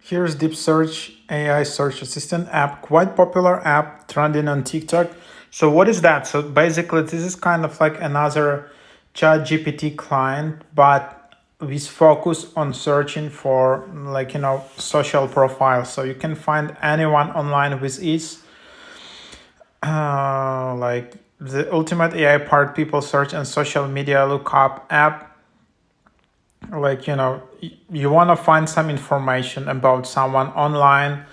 Here's DeepSearch AI Search Assistant app, quite popular app, trending on TikTok. So what is that? So basically, this is kind of like another ChatGPT client, but with focus on searching for social profiles. So you can find anyone online with ease. Like the ultimate AI part, people search and social media lookup app. You want to find some information about someone online.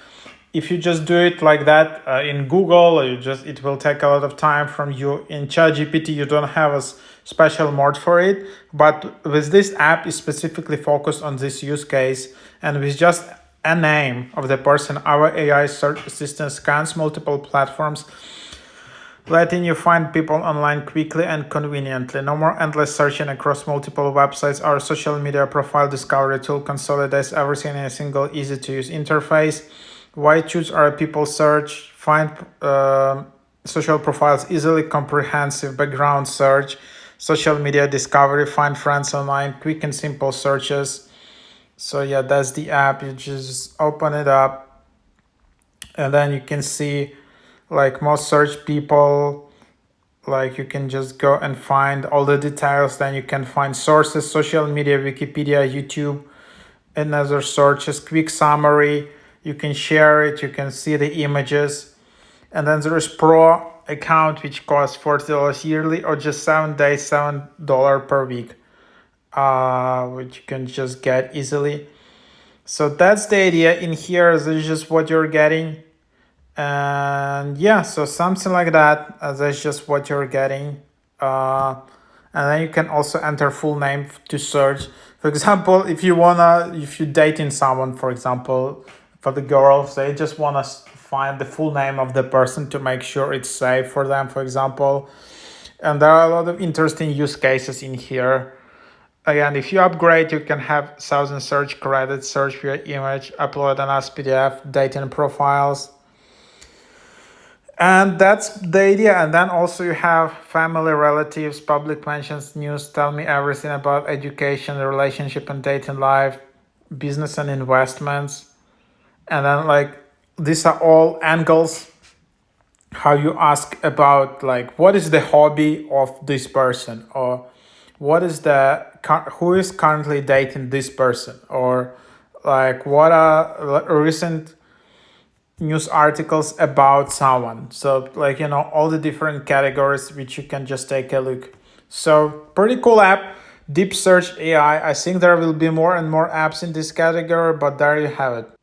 If you just do it like that in Google, it will take a lot of time from you. In ChatGPT, you don't have a special mode for it, but with this app is specifically focused on this use case, and with just a name of the person, our AI search assistant scans multiple platforms, letting you find people online quickly and conveniently. No more endless searching across multiple websites. Our social media profile discovery tool consolidates everything in a single, easy-to-use interface. Why choose our people search? Find social profiles easily, comprehensive background search, social media discovery, find friends online, quick and simple searches. So yeah, that's the app. You just open it up, and then you can see like most search people. Like you can just go and find all the details. Then you can find sources, social media, Wikipedia, YouTube, and other searches, quick summary. You can share it, you can see the images. And then there is Pro account, which costs $40 yearly or just 7 days, $7 per week, which you can just get easily. So that's the idea in here. This is just what you're getting. And yeah, so something like that. That's just what you're getting. And then you can also enter full name to search. For example, if you're dating someone, for example, for the girls, they just wanna find the full name of the person to make sure it's safe for them, for example. And there are a lot of interesting use cases in here. Again, if you upgrade, you can have 1,000 search credits, search via image, upload an as PDF, dating profiles. And that's the idea. And then also you have family, relatives, public mentions, news, tell me everything about education, relationship and dating life, business and investments. And then like these are all angles how you ask about like what is the hobby of this person, or what is who is currently dating this person, or like what are recent news articles about someone. So like all the different categories which you can just take a look. So pretty cool app, DeepSearch AI. I think there will be more and more apps in this category, but there you have it.